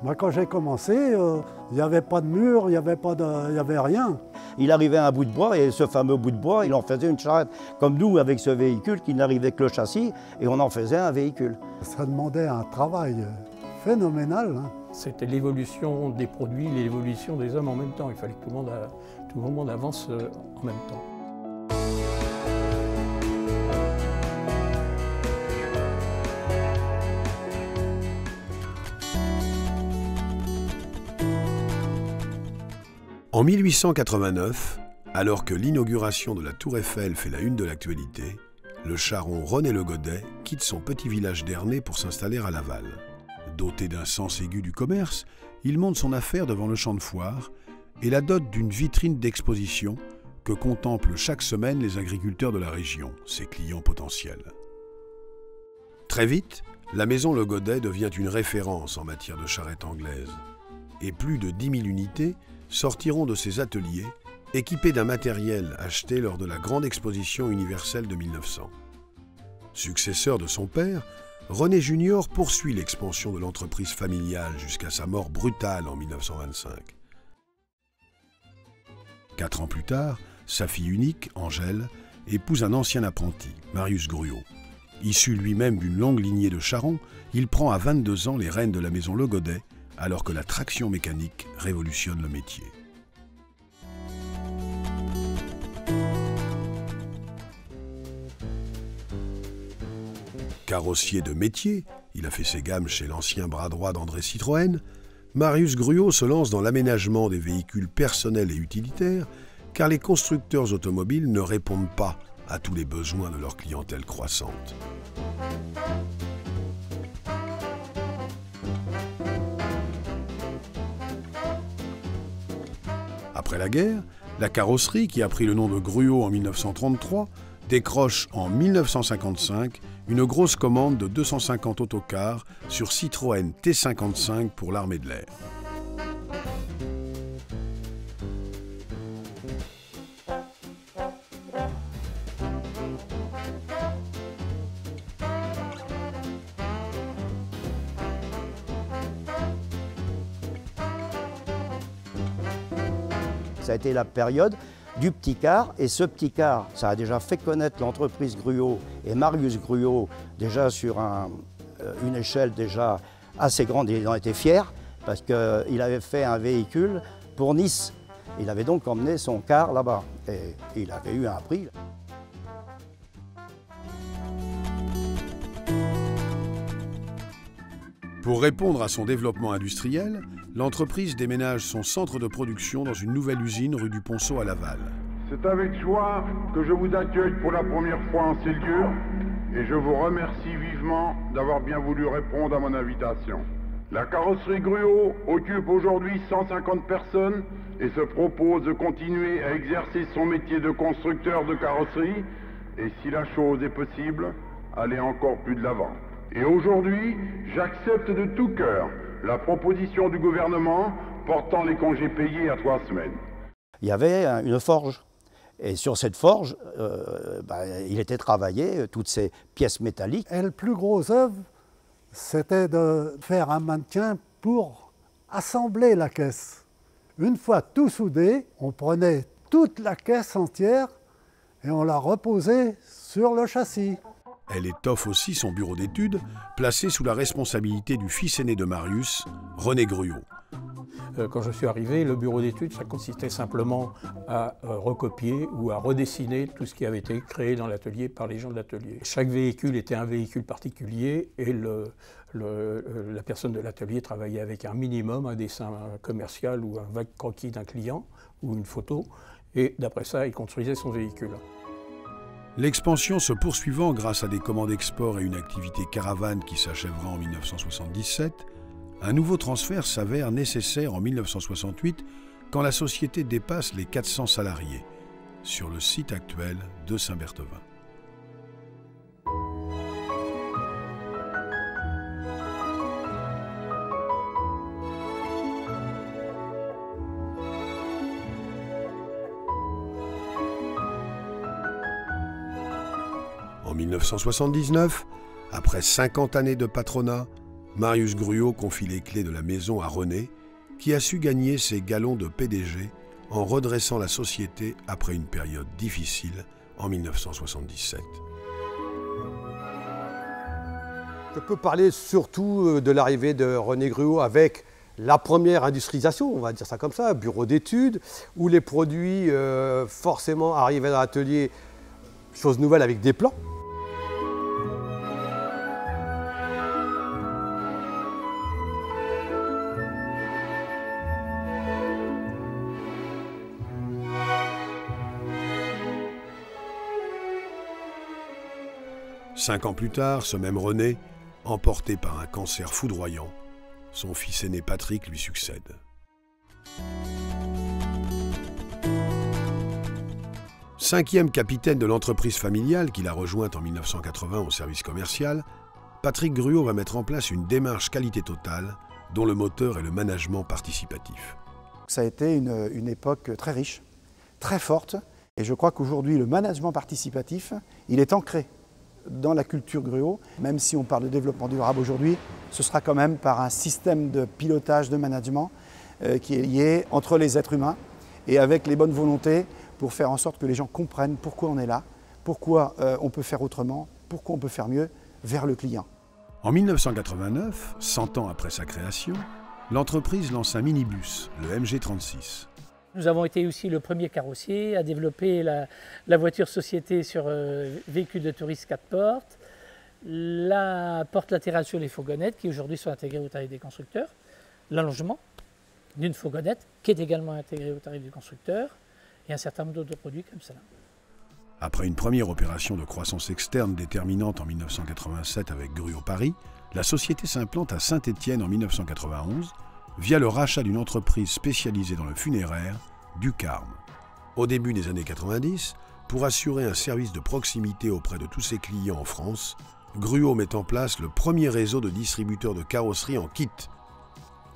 Moi, quand j'ai commencé, il n'y avait pas de mur, il n'y avait rien. Il arrivait à un bout de bois et ce fameux bout de bois, il en faisait une charrette. Comme nous, avec ce véhicule, qui n'arrivait que le châssis, et on en faisait un véhicule. Ça demandait un travail phénoménal. Hein. C'était l'évolution des produits, l'évolution des hommes en même temps. Il fallait que tout le monde avance en même temps. En 1889, alors que l'inauguration de la Tour Eiffel fait la une de l'actualité, le charron René Le Godet quitte son petit village d'Ernée pour s'installer à Laval. Doté d'un sens aigu du commerce, il monte son affaire devant le champ de foire et la dote d'une vitrine d'exposition que contemplent chaque semaine les agriculteurs de la région, ses clients potentiels. Très vite, la maison Le Godet devient une référence en matière de charrette anglaise et plus de 10 000 unités sortiront de ses ateliers, équipés d'un matériel acheté lors de la grande exposition universelle de 1900. Successeur de son père, René Junior poursuit l'expansion de l'entreprise familiale jusqu'à sa mort brutale en 1925. 4 ans plus tard, sa fille unique, Angèle, épouse un ancien apprenti, Marius Gruau. Issu lui-même d'une longue lignée de charrons, il prend à 22 ans les rênes de la maison Le Godet, alors que la traction mécanique révolutionne le métier. Carrossier de métier, il a fait ses gammes chez l'ancien bras droit d'André Citroën, Marius Gruau se lance dans l'aménagement des véhicules personnels et utilitaires, car les constructeurs automobiles ne répondent pas à tous les besoins de leur clientèle croissante. Après la guerre, la carrosserie, qui a pris le nom de Gruau en 1933, décroche en 1955 une grosse commande de 250 autocars sur Citroën T55 pour l'armée de l'air. Ça a été la période du petit car, et ce petit car, ça a déjà fait connaître l'entreprise Gruau et Marius Gruau déjà sur une échelle déjà assez grande. Ils en étaient fiers parce qu'il avait fait un véhicule pour Nice. Il avait donc emmené son car là-bas et il avait eu un prix. Pour répondre à son développement industriel, l'entreprise déménage son centre de production dans une nouvelle usine rue du Ponceau à Laval. C'est avec joie que je vous accueille pour la première fois en ces lieux et je vous remercie vivement d'avoir bien voulu répondre à mon invitation. La carrosserie Gruau occupe aujourd'hui 150 personnes et se propose de continuer à exercer son métier de constructeur de carrosserie et, si la chose est possible, aller encore plus de l'avant. Et aujourd'hui, j'accepte de tout cœur la proposition du gouvernement portant les congés payés à 3 semaines. Il y avait une forge. Et sur cette forge, il était travaillé, toutes ces pièces métalliques. Et le plus gros œuvre, c'était de faire un mannequin pour assembler la caisse. Une fois tout soudé, on prenait toute la caisse entière et on la reposait sur le châssis. Elle étoffe aussi son bureau d'études, placé sous la responsabilité du fils aîné de Marius, René Gruau. Quand je suis arrivé, le bureau d'études, ça consistait simplement à recopier ou à redessiner tout ce qui avait été créé dans l'atelier par les gens de l'atelier. Chaque véhicule était un véhicule particulier et la personne de l'atelier travaillait avec un minimum, un dessin commercial ou un vague croquis d'un client ou une photo, et d'après ça, il construisait son véhicule. L'expansion se poursuivant grâce à des commandes export et une activité caravane qui s'achèvera en 1977, un nouveau transfert s'avère nécessaire en 1968 quand la société dépasse les 400 salariés sur le site actuel de Saint-Berthevin. En 1979, après 50 années de patronat, Marius Gruau confie les clés de la maison à René, qui a su gagner ses galons de PDG en redressant la société après une période difficile en 1977. Je peux parler surtout de l'arrivée de René Gruau avec la première industrialisation, on va dire ça comme ça, bureau d'études, où les produits forcément arrivaient dans l'atelier, chose nouvelle avec des plans. Cinq ans plus tard, ce même René, emporté par un cancer foudroyant, son fils aîné Patrick lui succède. Cinquième capitaine de l'entreprise familiale qu'il a rejointe en 1980 au service commercial, Patrick Gruau va mettre en place une démarche qualité totale dont le moteur est le management participatif. Ça a été une époque très riche, très forte, et je crois qu'aujourd'hui le management participatif, il est ancré dans la culture Gruau. Même si on parle de développement durable aujourd'hui, ce sera quand même par un système de pilotage de management qui est lié entre les êtres humains et avec les bonnes volontés pour faire en sorte que les gens comprennent pourquoi on est là, pourquoi on peut faire autrement, pourquoi on peut faire mieux vers le client. En 1989, 100 ans après sa création, l'entreprise lance un minibus, le MG36. Nous avons été aussi le premier carrossier à développer la voiture société sur véhicules de tourisme 4 portes, la porte latérale sur les fourgonnettes qui aujourd'hui sont intégrées au tarif des constructeurs, l'allongement d'une fourgonnette qui est également intégrée au tarif du constructeur et un certain nombre d'autres produits comme ça. Après une première opération de croissance externe déterminante en 1987 avec Gruau Paris, la société s'implante à Saint-Étienne en 1991 via le rachat d'une entreprise spécialisée dans le funéraire, Ducarme. Au début des années 90, pour assurer un service de proximité auprès de tous ses clients en France, Gruau met en place le premier réseau de distributeurs de carrosserie en kit.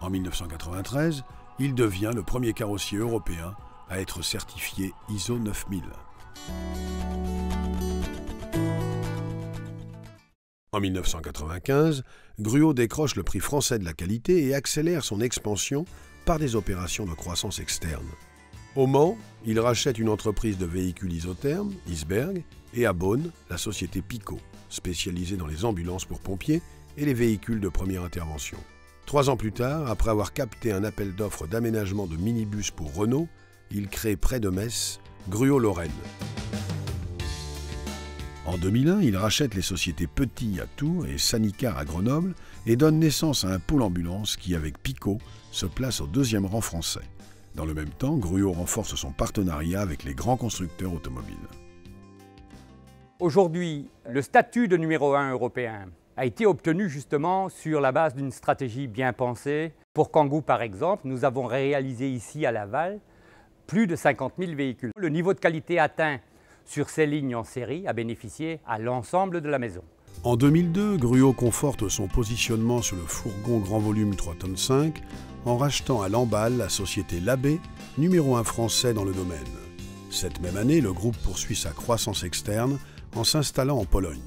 En 1993, il devient le premier carrossier européen à être certifié ISO 9000. En 1995, Gruau décroche le prix français de la qualité et accélère son expansion par des opérations de croissance externe. Au Mans, il rachète une entreprise de véhicules isothermes, Isberg, et à Beaune, la société Picot, spécialisée dans les ambulances pour pompiers et les véhicules de première intervention. 3 ans plus tard, après avoir capté un appel d'offres d'aménagement de minibus pour Renault, il crée près de Metz, Gruau Lorraine. En 2001, il rachète les sociétés Petit à Tours et Sanicar à Grenoble et donne naissance à un pôle ambulance qui, avec Picot, se place au 2e rang français. Dans le même temps, Gruau renforce son partenariat avec les grands constructeurs automobiles. Aujourd'hui, le statut de numéro 1 européen a été obtenu justement sur la base d'une stratégie bien pensée. Pour Kangoo, par exemple, nous avons réalisé ici à Laval plus de 50 000 véhicules. Le niveau de qualité atteint sur ces lignes en série a bénéficié à l'ensemble de la maison. En 2002, Gruau conforte son positionnement sur le fourgon grand volume 3,5 tonnes en rachetant à Lamballe la société Labbé, numéro 1 français dans le domaine. Cette même année, le groupe poursuit sa croissance externe en s'installant en Pologne.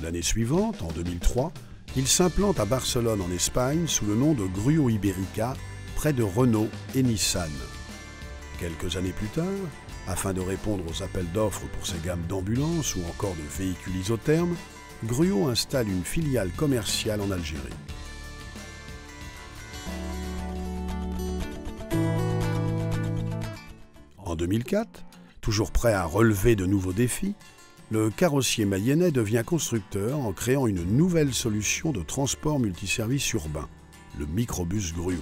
L'année suivante, en 2003, il s'implante à Barcelone en Espagne sous le nom de Gruau Ibérica, près de Renault et Nissan. Quelques années plus tard, afin de répondre aux appels d'offres pour ses gammes d'ambulances ou encore de véhicules isothermes, Gruau installe une filiale commerciale en Algérie. En 2004, toujours prêt à relever de nouveaux défis, le carrossier mayennais devient constructeur en créant une nouvelle solution de transport multiservice urbain, le microbus Gruau,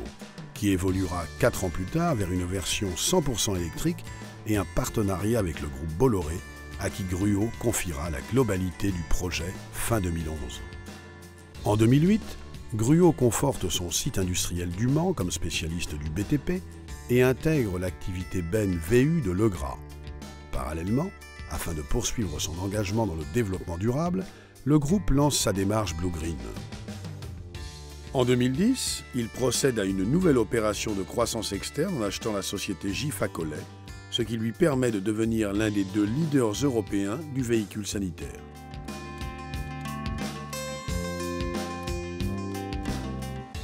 qui évoluera 4 ans plus tard vers une version 100% électrique et un partenariat avec le groupe Bolloré, à qui Gruau confiera la globalité du projet fin 2011. En 2008, Gruau conforte son site industriel du Mans comme spécialiste du BTP et intègre l'activité Ben VU de Legras. Parallèlement, afin de poursuivre son engagement dans le développement durable, le groupe lance sa démarche Blue Green. En 2010, il procède à une nouvelle opération de croissance externe en achetant la société Gifacolet, ce qui lui permet de devenir l'un des 2 leaders européens du véhicule sanitaire.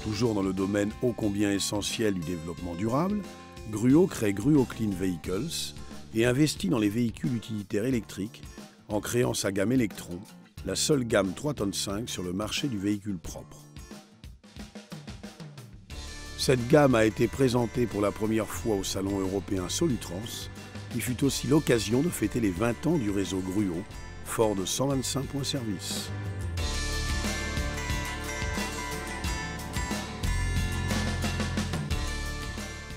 Toujours dans le domaine ô combien essentiel du développement durable, Gruau crée Gruau Clean Vehicles et investit dans les véhicules utilitaires électriques en créant sa gamme Electron, la seule gamme 3,5 tonnes sur le marché du véhicule propre. Cette gamme a été présentée pour la première fois au salon européen Solutrans, qui fut aussi l'occasion de fêter les 20 ans du réseau Gruau, fort de 125 points-service.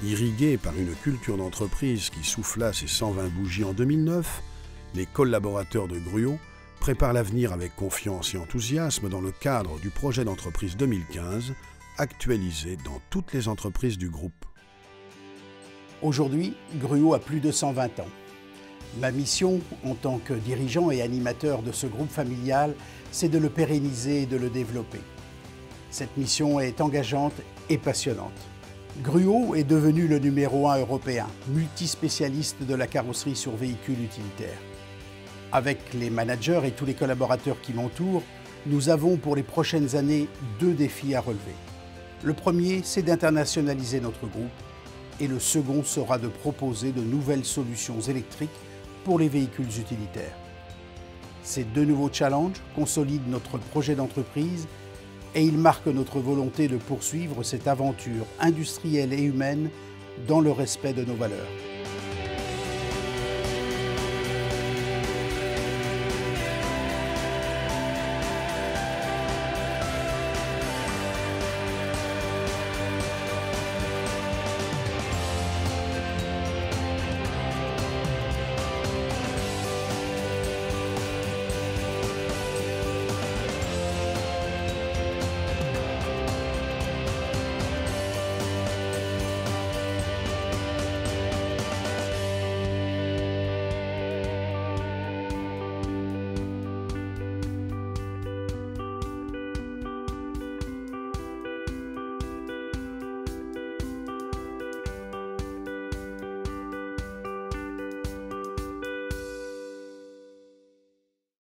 Irrigués par une culture d'entreprise qui souffla ses 120 bougies en 2009, les collaborateurs de Gruau préparent l'avenir avec confiance et enthousiasme dans le cadre du projet d'entreprise 2015, actualisé dans toutes les entreprises du groupe. Aujourd'hui, Gruau a plus de 120 ans. Ma mission, en tant que dirigeant et animateur de ce groupe familial, c'est de le pérenniser et de le développer. Cette mission est engageante et passionnante. Gruau est devenu le numéro 1 européen, multispécialiste de la carrosserie sur véhicules utilitaires. Avec les managers et tous les collaborateurs qui m'entourent, nous avons pour les prochaines années 2 défis à relever. Le premier, c'est d'internationaliser notre groupe et le second sera de proposer de nouvelles solutions électriques pour les véhicules utilitaires. Ces 2 nouveaux challenges consolident notre projet d'entreprise et ils marquent notre volonté de poursuivre cette aventure industrielle et humaine dans le respect de nos valeurs.